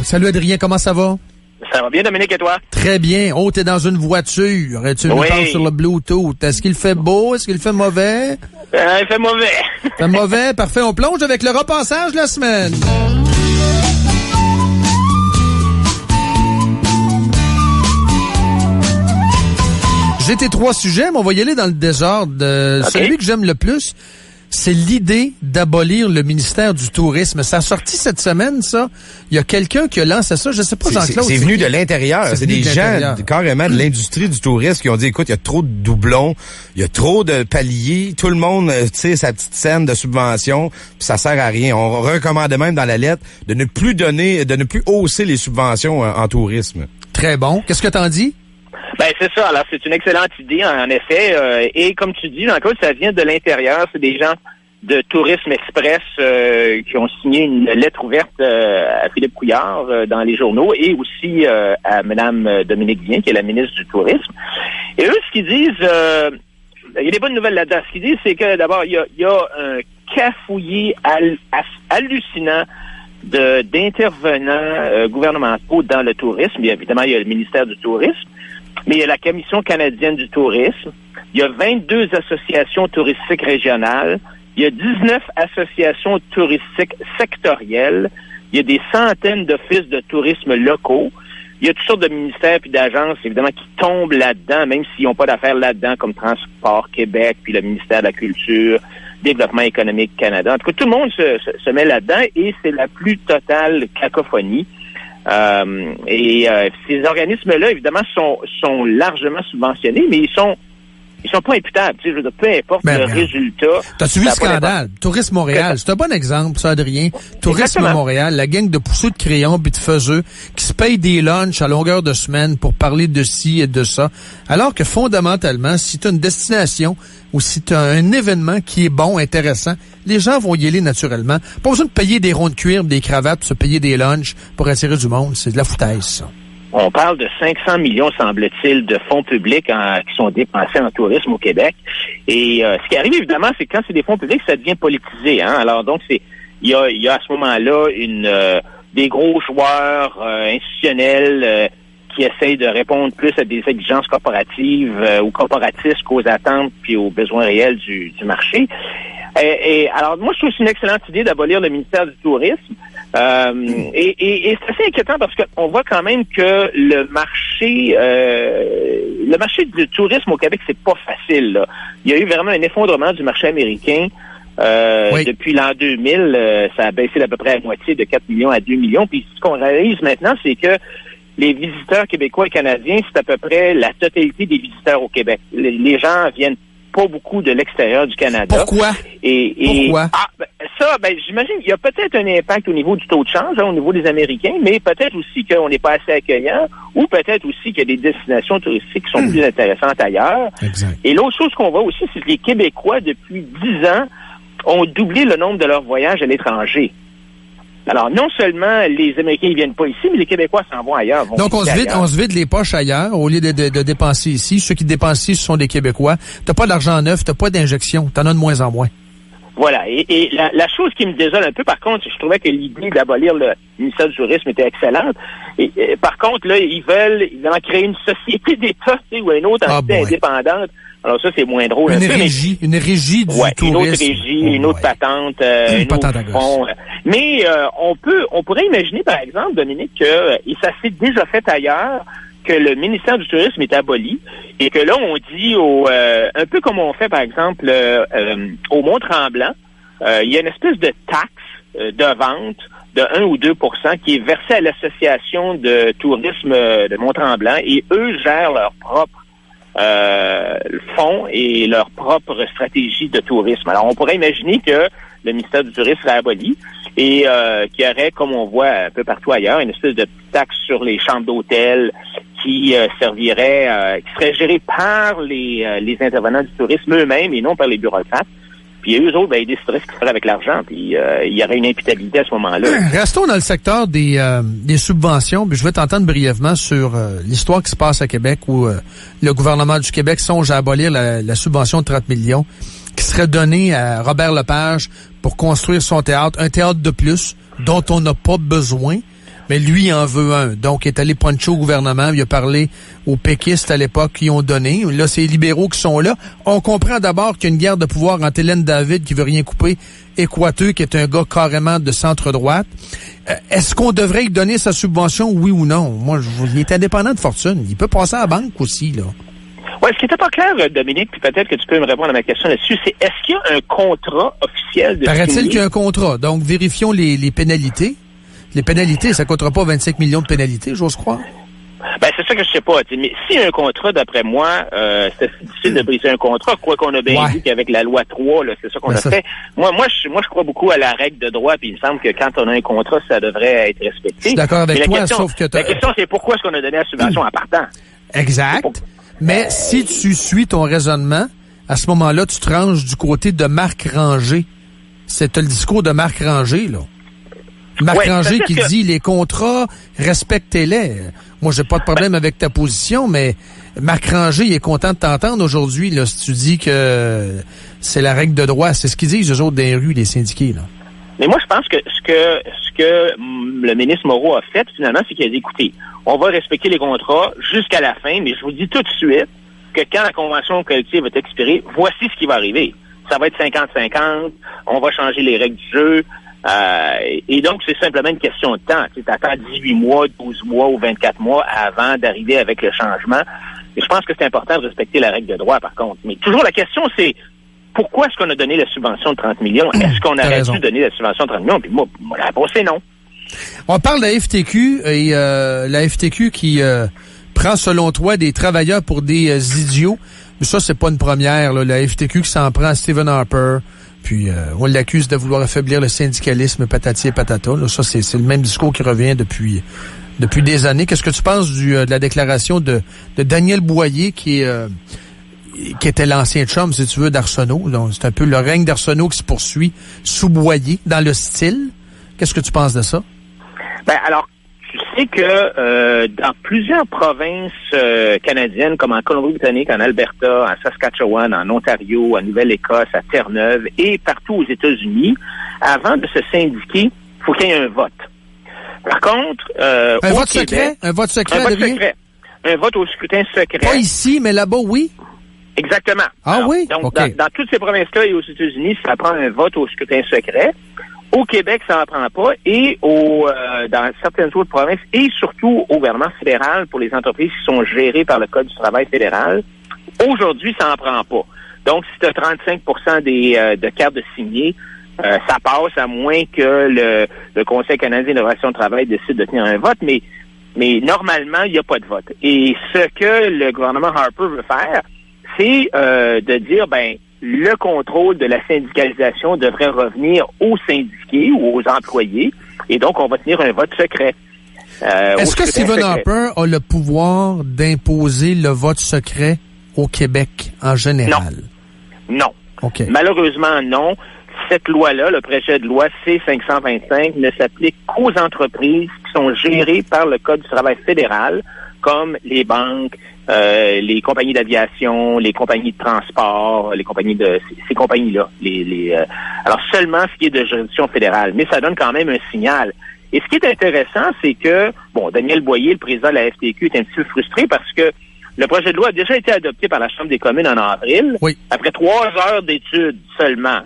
Salut Adrien, comment ça va? Ça va bien, Dominique, et toi? Très bien. Oh, t'es dans une voiture. Tu nous parles sur le Bluetooth. Est-ce qu'il fait beau? Est-ce qu'il fait mauvais? Il fait mauvais. Fait mauvais? Parfait. On plonge avec le repassage de la semaine. J'ai tes 3 sujets, mais on va y aller dans le désordre. Celui que j'aime le plus, c'est l'idée d'abolir le ministère du Tourisme. Ça a sorti cette semaine, ça. Il y a quelqu'un qui a lancé ça. Je sais pas, Jean-Claude. C'est venu de l'intérieur. C'est des gens carrément de l'industrie du tourisme qui ont dit, écoute, il y a trop de doublons, il y a trop de paliers, tout le monde tire sa petite scène de subvention, puis ça sert à rien. On recommande même dans la lettre de ne plus hausser les subventions en tourisme. Très bon. Qu'est-ce que t'en dis? Ben c'est ça. Alors c'est une excellente idée en effet. Et comme tu dis, Jean-Claude, ça vient de l'intérieur. C'est des gens de Tourisme Express qui ont signé une lettre ouverte à Philippe Couillard dans les journaux et aussi à Mme Dominique Vien, qui est la ministre du Tourisme. Et eux, ce qu'ils disent, il y a des bonnes nouvelles là-dedans. Ce qu'ils disent, c'est que d'abord il y a un cafouillis hallucinant d'intervenants gouvernementaux dans le tourisme. Bien évidemment, il y a le ministère du Tourisme. Mais il y a la Commission canadienne du tourisme, il y a 22 associations touristiques régionales, il y a 19 associations touristiques sectorielles, il y a des centaines d'offices de tourisme locaux, il y a toutes sortes de ministères puis d'agences, évidemment, qui tombent là-dedans, même s'ils n'ont pas d'affaires là-dedans, comme Transport Québec, puis le ministère de la Culture, Développement économique Canada. En tout cas, tout le monde se met là-dedans et c'est la plus totale cacophonie. Ces organismes-là, évidemment, sont largement subventionnés, mais ils sont pas imputables. Tu sais, je veux dire, peu importe le résultat. T'as-tu vu le scandale? Tourisme Montréal, c'est un bon exemple, ça, Adrien. Tourisme Montréal, la gang de pousseux de crayons puis de faiseux qui se payent des lunchs à longueur de semaine pour parler de ci et de ça. Alors que fondamentalement, si t'as une destination ou si t'as un événement qui est bon, intéressant, les gens vont y aller naturellement. Pas besoin de payer des ronds de cuir, des cravates, se payer des lunchs pour attirer du monde. C'est de la foutaise, ça. On parle de 500 millions, semble-t-il, de fonds publics qui sont dépensés en tourisme au Québec. Et ce qui arrive, évidemment, c'est que quand c'est des fonds publics, ça devient politisé. Hein? Alors, donc, il y a à ce moment-là des gros joueurs institutionnels qui essayent de répondre plus à des exigences corporatives ou corporatistes qu'aux attentes puis aux besoins réels du marché. Alors, moi, je trouve que c'est une excellente idée d'abolir le ministère du Tourisme. Et c'est assez inquiétant parce qu'on voit quand même que le marché du tourisme au Québec, c'est pas facile, là. Il y a eu vraiment un effondrement du marché américain. Depuis l'an 2000, ça a baissé d'à peu près à moitié, de 4 millions à 2 millions. Puis ce qu'on réalise maintenant, c'est que les visiteurs québécois et canadiens, c'est à peu près la totalité des visiteurs au Québec. Les gens viennent pas beaucoup de l'extérieur du Canada. Pourquoi? Pourquoi? J'imagine qu'il y a peut-être un impact au niveau du taux de change, au niveau des Américains, mais peut-être aussi qu'on n'est pas assez accueillant, ou peut-être aussi qu'il y a des destinations touristiques qui sont plus intéressantes ailleurs. Exact. Et l'autre chose qu'on voit aussi, c'est que les Québécois, depuis 10 ans, ont doublé le nombre de leurs voyages à l'étranger. Alors, non seulement les Américains ne viennent pas ici, mais les Québécois s'en vont ailleurs. Donc, on se vide les poches ailleurs au lieu de dépenser ici. Ceux qui dépensent ici, ce sont des Québécois. T'as pas d'argent neuf, t'as pas d'injection. T'en as de moins en moins. Voilà. Et la chose qui me désole un peu, par contre, je trouvais que l'idée d'abolir le ministère du Tourisme était excellente. Et par contre, là, ils veulent évidemment créer une société d'État, tu sais, ou une autre entité indépendante. Alors ça, c'est moins drôle. Une régie du tourisme. Une autre régie, une autre patente, un autre fonds. Mais on pourrait imaginer, par exemple, Dominique, et ça s'est déjà fait ailleurs, que le ministère du Tourisme est aboli et que là, on dit un peu comme on fait, par exemple, au Mont-Tremblant, il y a une espèce de taxe de vente de 1 ou 2 % qui est versée à l'association de tourisme de Mont-Tremblant et eux gèrent leur propre fonds et leur propre stratégie de tourisme. Alors, on pourrait imaginer que le ministère du Tourisme serait aboli et qu'il y aurait, comme on voit un peu partout ailleurs, une espèce de taxe sur les chambres d'hôtel qui servirait, qui serait gérée par les intervenants du tourisme eux-mêmes et non par les bureaucrates. Puis eux autres, ils décideraient ce qu'ils feraient avec l'argent, puis il y aurait une imputabilité à ce moment-là. Restons dans le secteur des subventions, puis je vais t'entendre brièvement sur l'histoire qui se passe à Québec où le gouvernement du Québec songe à abolir la subvention de 30 millions qui serait donnée à Robert Lepage pour construire son théâtre, un théâtre de plus dont on n'a pas besoin. Mais lui, il en veut un. Donc, il est allé puncher au gouvernement. Il a parlé aux péquistes à l'époque qui ont donné. Là, c'est les libéraux qui sont là. On comprend d'abord qu'il y a une guerre de pouvoir entre Hélène David, qui veut rien couper, et Coiteux, qui est un gars carrément de centre-droite. Est-ce qu'on devrait lui donner sa subvention, oui ou non? Moi, il est indépendant de fortune. Il peut passer à la banque aussi, là. Oui, ce qui n'était pas clair, Dominique, puis peut-être que tu peux me répondre à ma question là-dessus, c'est est-ce qu'il y a un contrat officiel de Paraît-il qu'il y a un contrat. Donc, vérifions les pénalités. Les pénalités, ça ne coûtera pas 25 millions de pénalités, j'ose croire. Ben, c'est ça que je sais pas. Mais s'il y a un contrat, d'après moi, c'est difficile de briser un contrat, quoi qu'on a bien dit qu'avec la loi 3, là, c'est ça qu'on a fait. Moi, je crois beaucoup à la règle de droit, puis il me semble que quand on a un contrat, ça devrait être respecté. Je suis d'accord avec toi, sauf que la question, c'est pourquoi est-ce qu'on a donné la subvention en partant? Exact. Mais si tu suis ton raisonnement, à ce moment-là, tu te ranges du côté de Marc Ranger. C'est le discours de Marc Ranger, là. Marc Ranger qui dit les contrats, respectez-les. Moi, j'ai pas de problème avec ta position, mais Marc Ranger, il est content de t'entendre aujourd'hui, là, si tu dis que c'est la règle de droit. C'est ce qu'ils disent, eux autres, dans les rues, les syndiqués, là. Mais moi, je pense que ce que le ministre Moreau a fait, finalement, c'est qu'il a dit, écoutez, on va respecter les contrats jusqu'à la fin, mais je vous dis tout de suite que quand la convention collective va expirer, voici ce qui va arriver. Ça va être 50-50, on va changer les règles du jeu, et donc, c'est simplement une question de temps. Tu attends 18 mois, 12 mois ou 24 mois avant d'arriver avec le changement. Et je pense que c'est important de respecter la règle de droit, par contre. Mais toujours, la question, c'est pourquoi est-ce qu'on a donné la subvention de 30 millions? Est-ce qu'on aurait dû donner la subvention de 30 millions? Puis moi, la réponse est non. On parle de la FTQ et la FTQ qui prend, selon toi, des travailleurs pour des idiots. Mais ça, c'est pas une première, là. La FTQ qui s'en prend à Stephen Harper. Puis on l'accuse de vouloir affaiblir le syndicalisme, patati et patata. Là, ça, c'est le même discours qui revient depuis des années. Qu'est-ce que tu penses de la déclaration de Daniel Boyer, qui était l'ancien chum, si tu veux, d'Arsenault? Donc, c'est un peu le règne d'Arsenault qui se poursuit sous Boyer, dans le style. Qu'est-ce que tu penses de ça? Ben, alors, tu sais que dans plusieurs provinces canadiennes, comme en Colombie-Britannique, en Alberta, en Saskatchewan, en Ontario, en Nouvelle-Écosse, à Terre-Neuve et partout aux États-Unis, avant de se syndiquer, il faut qu'il y ait un vote. Par contre, un vote secret? Un vote secret, un vote au scrutin secret. Pas ici, mais là-bas, oui? Exactement. Ah alors, oui? Donc, okay. dans toutes ces provinces-là et aux États-Unis, ça prend un vote au scrutin secret. Au Québec, ça n'en prend pas. Et dans certaines autres provinces, et surtout au gouvernement fédéral, pour les entreprises qui sont gérées par le Code du travail fédéral, aujourd'hui, ça n'en prend pas. Donc, si tu as 35% de cartes de signées, ça passe, à moins que le Conseil canadien de relations de travail décide de tenir un vote, mais normalement, il n'y a pas de vote. Et ce que le gouvernement Harper veut faire, c'est de dire, le contrôle de la syndicalisation devrait revenir aux syndiqués ou aux employés, et donc on va tenir un vote secret. Est-ce que Stephen Harper a le pouvoir d'imposer le vote secret au Québec en général? Non. Okay. Malheureusement, non. Cette loi-là, le projet de loi C-525, ne s'applique qu'aux entreprises qui sont gérées par le Code du travail fédéral, comme les banques, les compagnies d'aviation, les compagnies de transport, les compagnies de ces compagnies-là. Alors seulement ce qui est de juridiction fédérale, mais ça donne quand même un signal. Et ce qui est intéressant, c'est que Daniel Boyer, le président de la FTQ, est un petit peu frustré parce que le projet de loi a déjà été adopté par la Chambre des communes en avril, après 3 heures d'études seulement.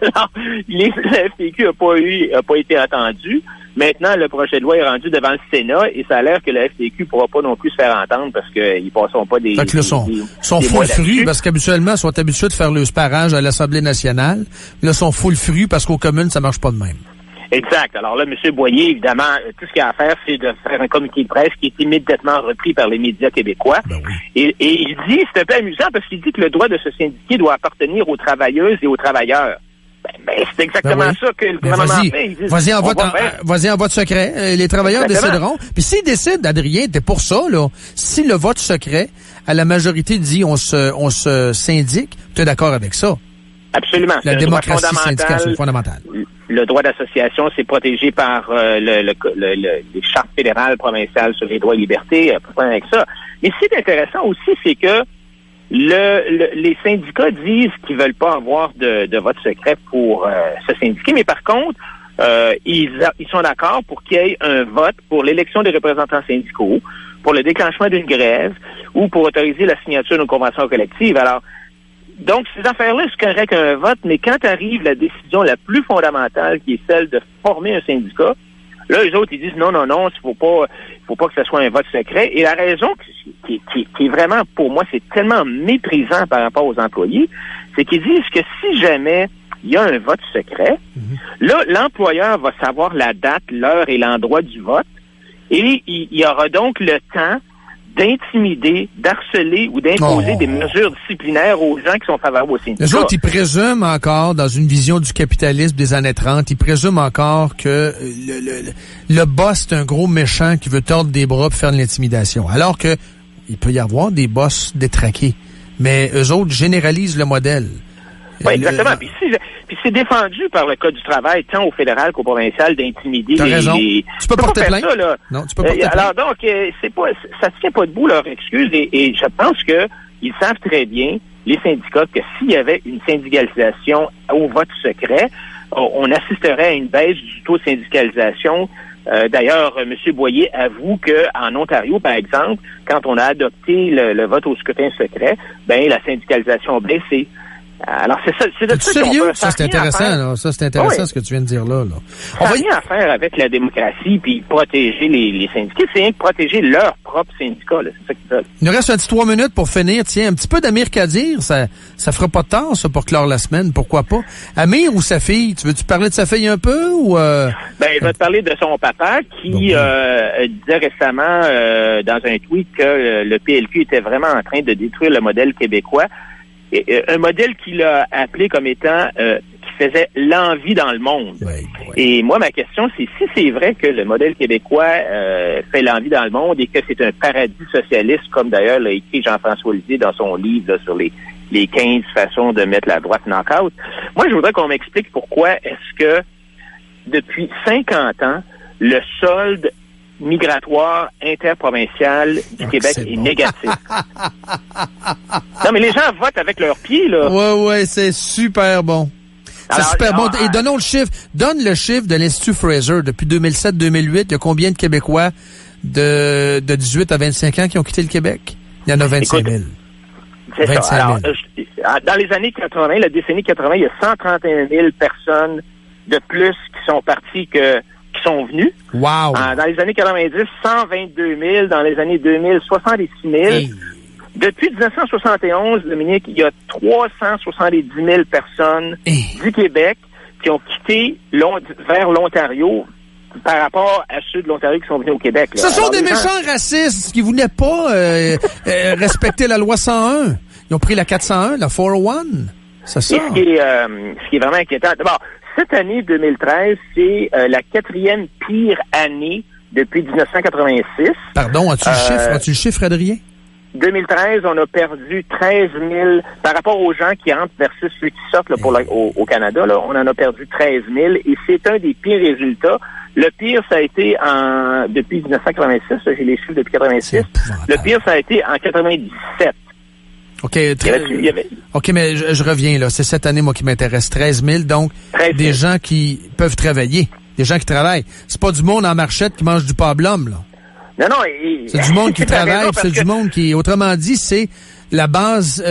Alors, la FTQ n'a pas été attendu. Maintenant, le projet de loi est rendu devant le Sénat et ça a l'air que la FTQ ne pourra pas non plus se faire entendre parce qu'ils ne passeront pas des... Fait que là, sont full fruits parce qu'habituellement, ils sont habitués de faire le sparage à l'Assemblée nationale. Là, ils sont full fruits parce qu'aux communes, ça marche pas de même. Exact. Alors là, M. Boyer, évidemment, tout ce qu'il a à faire, c'est de faire un communiqué de presse qui est immédiatement repris par les médias québécois. Et il dit, c'est un peu amusant parce qu'il dit que le droit de se syndiquer doit appartenir aux travailleuses et aux travailleurs. C'est exactement ça que le gouvernement fait. Vas-y en vote secret. Les travailleurs décideront. Puis s'ils décident, Adrien, t'es pour ça, là. Si le vote secret, à la majorité dit on se syndique, tu es d'accord avec ça? Absolument. La démocratie syndicale, c'est fondamental. Le droit d'association, c'est protégé par les chartes fédérales, provinciales sur les droits et libertés, avec ça. Mais ce qui est intéressant aussi, c'est que les syndicats disent qu'ils veulent pas avoir de vote secret pour se syndiquer, mais par contre, ils sont d'accord pour qu'il y ait un vote pour l'élection des représentants syndicaux, pour le déclenchement d'une grève ou pour autoriser la signature d'une convention collective. Alors, donc, ces affaires-là, c'est correct un vote, mais quand arrive la décision la plus fondamentale, qui est celle de former un syndicat, là, les autres, ils disent non, il faut pas que ce soit un vote secret. Et la raison qui est vraiment, pour moi, c'est tellement méprisant par rapport aux employés, c'est qu'ils disent que si jamais il y a un vote secret, là, l'employeur va savoir la date, l'heure et l'endroit du vote, et il y aura donc le temps d'intimider, d'harceler ou d'imposer des mesures disciplinaires aux gens qui sont favorables au syndicat. Les autres, ils présument encore, dans une vision du capitalisme des années 30, ils présument encore que le boss, c'est un gros méchant qui veut tordre des bras pour faire de l'intimidation. Alors que il peut y avoir des boss détraqués. Mais eux autres généralisent le modèle. Oui, exactement. Puis c'est défendu par le Code du travail, tant au fédéral qu'au provincial, d'intimider T'as raison. Tu peux porter plainte. Ça, là. Non, tu peux porter plainte. Alors donc, ça tient pas debout leur excuse et je pense que ils savent très bien, les syndicats, que s'il y avait une syndicalisation au vote secret, on assisterait à une baisse du taux de syndicalisation. D'ailleurs, M. Boyer avoue qu'en Ontario, par exemple, quand on a adopté le vote au scrutin secret, la syndicalisation a baissé. Alors, c'est de ça sérieux? Ça, c'est intéressant, là. Ça, c'est intéressant, ce que tu viens de dire là. Ça n'a rien à faire avec la démocratie puis protéger les syndiqués. C'est rien que protéger leur propre syndicat, là. C'est ça qu'ils veulent. Il nous reste un petit 3 minutes pour finir. Tiens, un petit peu d'Amir Kadir. Ça fera pas de tort, ça, pour clore la semaine. Pourquoi pas? Amir ou sa fille? Tu veux-tu parler de sa fille un peu ou, je vais te parler de son papa qui, disait récemment, dans un tweet que le PLQ était vraiment en train de détruire le modèle québécois. Un modèle qu'il a appelé comme étant qui faisait l'envie dans le monde. Oui. Et moi, ma question, c'est si c'est vrai que le modèle québécois fait l'envie dans le monde et que c'est un paradis socialiste, comme d'ailleurs l'a écrit Jean-François Lisée dans son livre là, sur les 15 façons de mettre la droite knock-out. Moi, je voudrais qu'on m'explique pourquoi est-ce que depuis 50 ans, le solde migratoire interprovincial du Québec est négatif. Non, mais les gens votent avec leurs pieds, là. Ouais, c'est super bon. C'est super bon. Et donnons le chiffre. Donne le chiffre de l'Institut Fraser. Depuis 2007-2008, il y a combien de Québécois de 18 à 25 ans qui ont quitté le Québec? Il y en a 25 000. C'est 25 000. Alors, dans les années 80, la décennie 80, il y a 131 000 personnes de plus qui sont parties qui sont venus. Wow! Dans les années 90, 122 000. Dans les années 2000, 66 000. Hey. Depuis 1971, Dominique, il y a 370 000 personnes du Québec qui ont quitté vers l'Ontario par rapport à ceux de l'Ontario qui sont venus au Québec. Là. Ce sont des méchants racistes qui voulaient pas respecter la loi 101. Ils ont pris la 401, la 401. C'est ça. Et ce qui est vraiment inquiétant. D'abord, cette année 2013, c'est la 4e pire année depuis 1986. Pardon, as-tu le chiffre, Adrien? 2013, on a perdu 13 000, par rapport aux gens qui entrent versus ceux qui sortent là, au Canada, là, on en a perdu 13 000 et c'est un des pires résultats. Le pire, ça a été depuis 1986, j'ai les chiffres depuis 86. Le pire, ça a été en 97. OK, OK, mais je reviens là. C'est cette année, moi, qui m'intéresse. 13 000, donc 13 000. Des gens qui peuvent travailler, des gens qui travaillent. C'est pas du monde en marchette qui mange du pablum, là. Non. C'est du monde qui travaille, c'est du monde qui, autrement dit, c'est la base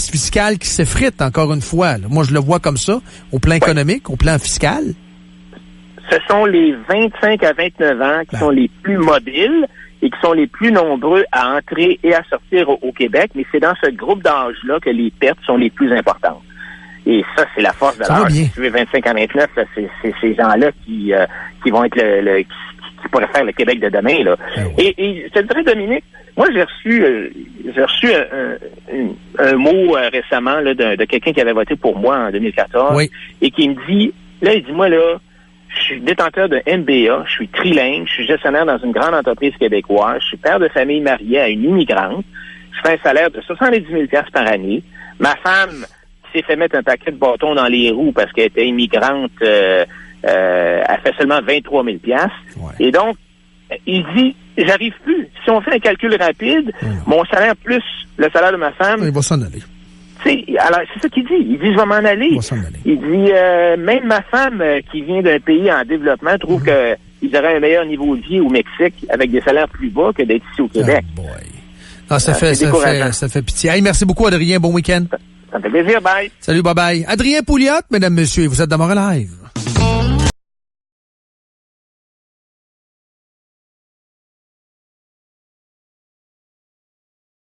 fiscale qui s'effrite, encore une fois. Là. Moi, je le vois comme ça, au plan économique, au plan fiscal. Ce sont les 25 à 29 ans qui sont les plus mobiles et qui sont les plus nombreux à entrer et à sortir au Québec, mais c'est dans ce groupe d'âge-là que les pertes sont les plus importantes. Et ça, c'est la force de l'âge. Si tu veux 25 à 29, là, c'est ces gens-là qui vont être qui pourraient faire le Québec de demain, là. Et je te dirais, Dominique, moi, j'ai reçu un mot récemment là, de quelqu'un qui avait voté pour moi en 2014 et qui me dit, il dit, moi, là, je suis détenteur de MBA, je suis trilingue, je suis gestionnaire dans une grande entreprise québécoise, je suis père de famille marié à une immigrante, je fais un salaire de 70 000 $ par année. Ma femme s'est fait mettre un paquet de bâtons dans les roues parce qu'elle était immigrante, elle fait seulement 23 000 $. Et donc, il dit, j'arrive plus. Si on fait un calcul rapide, mon salaire plus le salaire de ma femme, il va s'en aller. Alors, c'est ça qu'il dit. Il dit, je vais m'en aller. Il dit, même ma femme qui vient d'un pays en développement trouve que ils auraient un meilleur niveau de vie au Mexique avec des salaires plus bas que d'être ici au Québec. Oh boy. Ah, ça fait pitié. Hey, merci beaucoup, Adrien. Bon week-end. Ça me fait plaisir. Bye. Salut, bye-bye. Adrien Pouliot, mesdames, messieurs, vous êtes dans Montréal Live.